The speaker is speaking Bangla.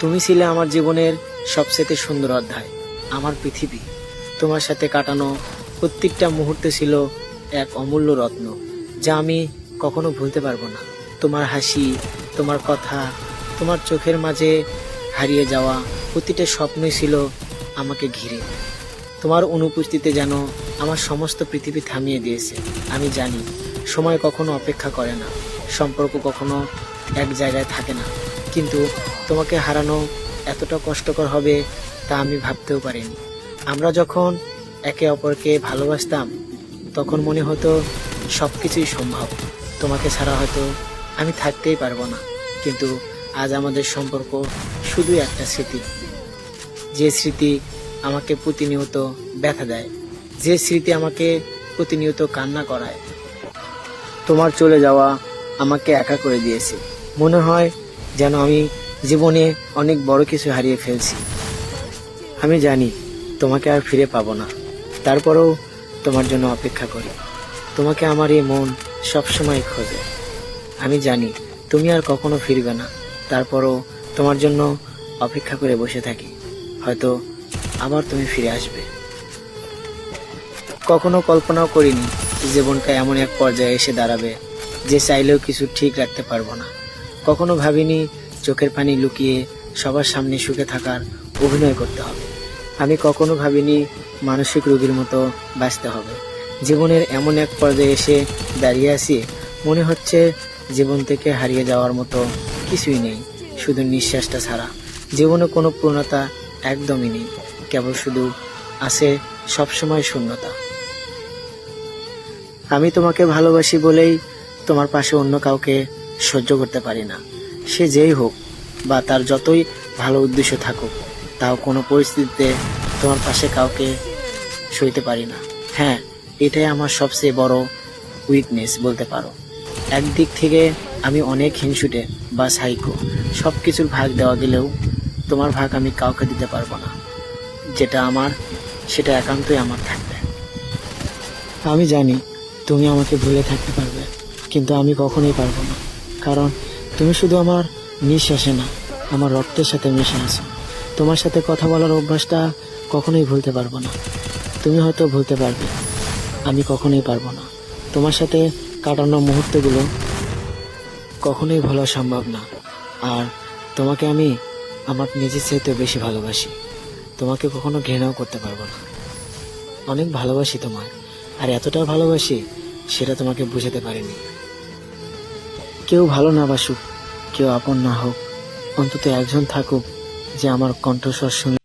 তুমি ছিলে আমার জীবনের সবচেয়ে সুন্দর অধ্যায়, আমার পৃথিবী। তোমার সাথে কাটানো প্রত্যেকটা মুহূর্তে ছিল এক অমূল্য রত্ন, যা আমি কখনো ভুলতে পারবো না। তোমার হাসি, তোমার কথা, তোমার চোখের মাঝে হারিয়ে যাওয়া প্রতিটা স্বপ্নই ছিল আমাকে ঘিরে। তোমার অনুপস্থিতিতে যেন আমার সমস্ত পৃথিবী থামিয়ে দিয়েছে। আমি জানি সময় কখনো অপেক্ষা করে না, সম্পর্ক কখনো এক জায়গায় থাকে না, কিন্তু তোমাকে হারানো এতটা কষ্টকর হবে তা আমি ভাবতেও পারিনি। আমরা যখন একে অপরকে ভালোবাসতাম তখন মনে হতো সব কিছুই সম্ভব। তোমাকে ছাড়া হয়তো আমি থাকতেই পারবো না, কিন্তু আজ আমাদের সম্পর্ক শুধু একটা স্মৃতি। যে স্মৃতি আমাকে প্রতিনিয়ত ব্যথা দেয়, যে স্মৃতি আমাকে প্রতিনিয়ত কান্না করায়। তোমার চলে যাওয়া আমাকে একা করে দিয়েছে। মনে হয় যেন আমি জীবনে অনেক বড় কিছু হারিয়ে ফেলছি। আমি জানি তোমাকে আর ফিরে পাবো না, তারপরেও তোমার জন্য অপেক্ষা করি। তোমাকে আমার এই মন সবসময় খোঁজে। আমি জানি তুমি আর কখনো ফিরবে না, তারপরও তোমার জন্য অপেক্ষা করে বসে থাকি। হয়তো আবার তুমি ফিরে আসবে। কখনো কল্পনাও করিনি জীবনটা এমন এক পর্যায়ে এসে দাঁড়াবে যে চাইলেও কিছু ঠিক রাখতে পারবো না। কখনো ভাবিনি চোখের পানি লুকিয়ে সবার সামনে সুখে থাকার অভিনয় করতে হবে। আমি কখনো ভাবিনি মানসিক রোগীর মতো বাঁচতে হবে। জীবনের এমন এক পর্যায়ে এসে দাঁড়িয়ে আছি, মনে হচ্ছে জীবন থেকে হারিয়ে যাওয়ার মতো কিছুই নেই, শুধু নিঃশ্বাসটা ছাড়া। জীবনে কোনো পূর্ণতা একদমই নেই, কেবল শুধু আছে সবসময় শূন্যতা। আমি তোমাকে ভালোবাসি বলেই তোমার পাশে অন্য কাউকে সহ্য করতে পারি না। সে যেই হোক বা তার যতই ভালো উদ্দেশ্য থাকুক, তাও কোনো পরিস্থিতিতে তোমার পাশে কাউকে সইতে পারি না। হ্যাঁ, এটাই আমার সবচেয়ে বড় উইকনেস বলতে পারো। একদিক থেকে আমি অনেক হিংসুটে বা সাইকো। সব কিছুর ভাগ দেওয়া গেলেও তোমার ভাগ আমি কাউকে দিতে পারবো না। যেটা আমার সেটা একান্তই আমার থাকবে। আমি জানি তুমি আমাকে ভুলে থাকতে পারবে, কিন্তু আমি কখনোই পারবো না। কারণ তুমি শুধু আমার নিঃশ্বাসে না, আমার রক্তের সাথে মিশে আছো। তোমার সাথে কথা বলার অভ্যাসটা কখনোই ভুলতে পারবো না। তুমি হয়তো ভুলতে পারবে, আমি কখনোই পারবো না। তোমার সাথে কাটানো মুহূর্তগুলো কখনোই ভোলা সম্ভব না। আর তোমাকে আমি আমার নিজের চাইতেও বেশি ভালোবাসি। তোমাকে কখনো ঘৃণাও করতে পারবো না। অনেক ভালোবাসি তোমায়, আর এতটা ভালোবাসি সেটা তোমাকে বুঝাতে পারিনি। কেউ ভালো না বাসুক, কেউ আপন না হোক, অন্তত একজন থাকুক যে আমার কণ্ঠস্বর শুনে